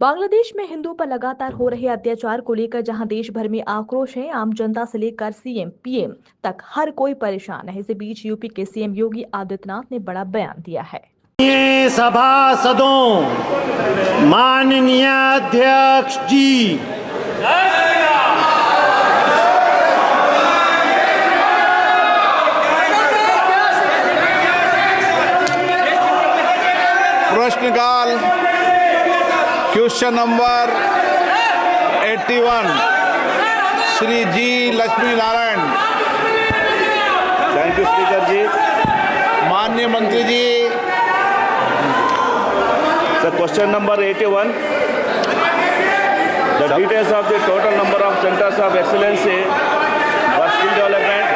बांग्लादेश में हिंदुओं पर लगातार हो रहे अत्याचार को लेकर जहां देश भर में आक्रोश है, आम जनता से लेकर सीएम पीएम तक हर कोई परेशान है। इसी बीच यूपी के सीएम योगी आदित्यनाथ ने बड़ा बयान दिया है। सभासदों, माननीय अध्यक्ष जी, प्रश्नकाल question number 81 Shri G Lakshmi Narayan. Thank you speaker ji. माननीय मंत्री ji. Sir, question number 81, the details of the total number of centers of excellence for skill development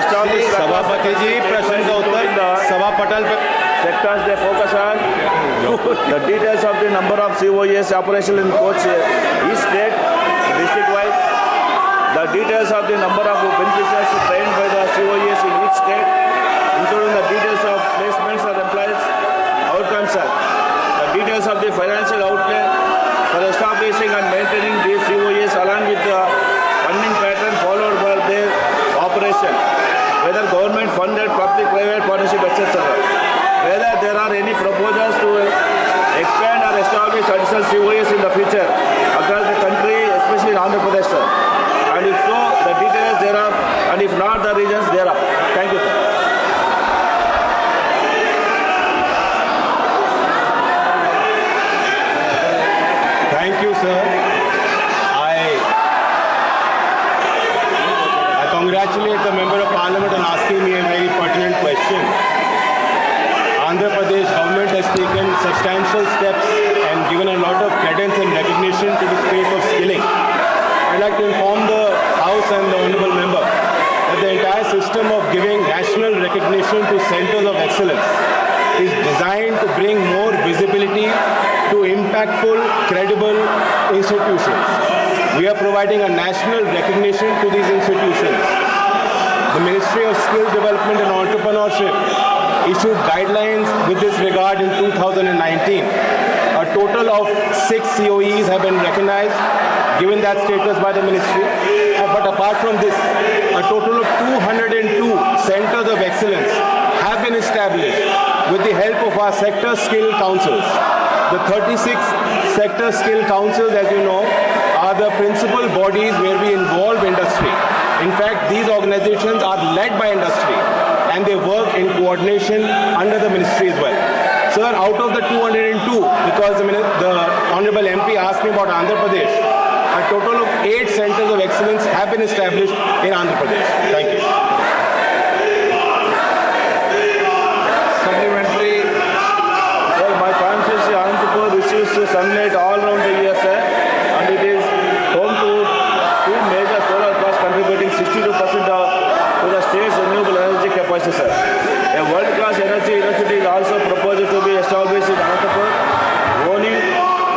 established सभापति जी, प्रश्न का उत्तर सभा पटल पर। sectors they focus on. The details of the number of COEs operational in coach each state, district wise. The details of the number of beneficiaries trained by the COEs in each state, including the details of placements or employees outcomes. The details of the financial outlay for establishing and maintaining these COEs along with the funding pattern followed for their operation, whether government funded, public, private partnership, etc. Whether there are any proposals to expand or establish additional COEs in the future across the country, especially in Andhra Pradesh, sir. And if so, the details thereof, and if not, the reasons thereof. Thank you, sir. Thank you, sir. I congratulate the Member of Parliament on asking me a very pertinent question. Andhra Pradesh government has taken substantial steps and given a lot of credence and recognition to the space of skilling. I'd like to inform the House and the Honourable Member that the entire system of giving national recognition to centers of excellence is designed to bring more visibility to impactful, credible institutions. We are providing a national recognition to these institutions. The Ministry of Skill Development and Entrepreneurship issued guidelines with this regard in 2019. A total of 6 COEs have been recognized, given that status by the ministry. But apart from this, a total of 202 centers of excellence have been established with the help of our sector skill councils. The 36 sector skill councils, as you know, are the principal bodies where we involve industry. In fact, these organizations are led by industry and they work in coordination under the ministry as well. Sir, out of the 202, because the Honorable MP asked me about Andhra Pradesh, a total of 8 centers of excellence have been established in Andhra Pradesh. Thank you. Supplementary. Well, my constituency Anantapur receives sunlight all around the year, sir, and it is home to 2 major solar parks contributing 62% to the state's renewable energy capacity, sir. A world-class energy university is also proposed to be established in Anantapur, owning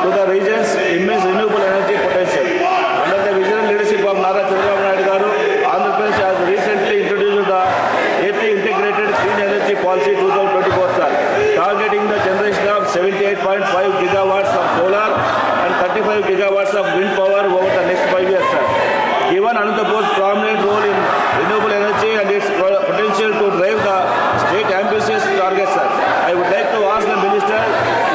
to the region's immense renewable energy potential. Under the visionary leadership of Nara Chandrababu Naidu garu, Andhra Pradesh has recently introduced the AP Integrated Clean Energy Policy 2024, sir, targeting the generation of 78.5 gigawatts of solar and 35 gigawatts of wind power over the next 5 years, sir. Given Anantapur's prominent role in renewable energy and its potential to drive the state ambitious targets, sir, I would like to ask the minister,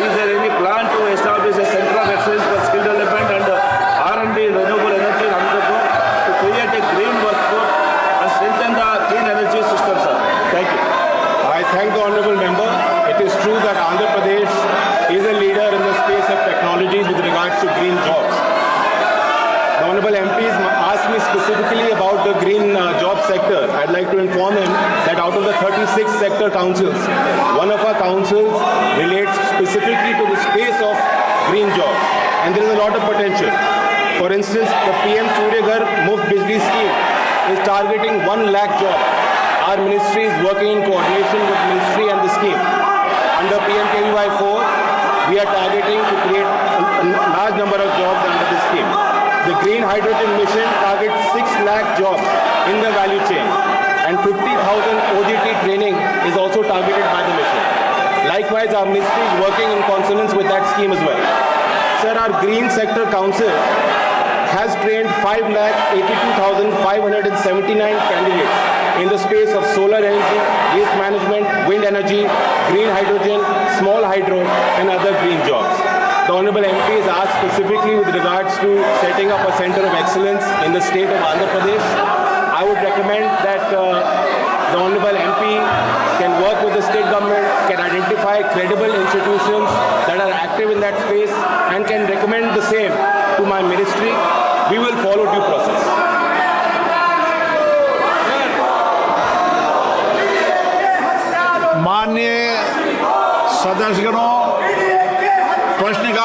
is there any plan to establish a center of excellence for skill development and R&D in renewable energy in Anantapur to create a green workforce and strengthen the clean energy system, sir? Thank you. I thank the Honourable Member. It is true that Andhra Pradesh is a leader in the space of technologies with regards to green jobs. The Honourable MPs asked me specifically about the green job sector. I'd like to inform him that out of the 36 sector councils, one of our councils relates specifically to the space of green jobs. And there is a lot of potential. For instance, the PM Surya Ghar Muft Bijli scheme is targeting 1 lakh jobs. Our ministry is working in coordination with ministry and the scheme. Under PMKVY 4, we are targeting to create a large number of jobs under this scheme. The Green Hydrogen Mission targets 6 lakh jobs in the value chain, and 50,000 OJT training is also targeted by the mission. Likewise, our ministry is working in consonance with that scheme as well. Sir, our Green Sector Council has trained 5,82,579 candidates in the space of solar energy, waste management, wind energy, green hydrogen, small hydro, and other green jobs. The Honorable MP is asked specifically with regards to setting up a center of excellence in the state of Andhra Pradesh. I would recommend that the Honorable MP can work with the state government, can identify credible institutions that are active in that space, and can recommend the same to my ministry. We will follow due process. माननीय सदस्यगणों, प्रश्न का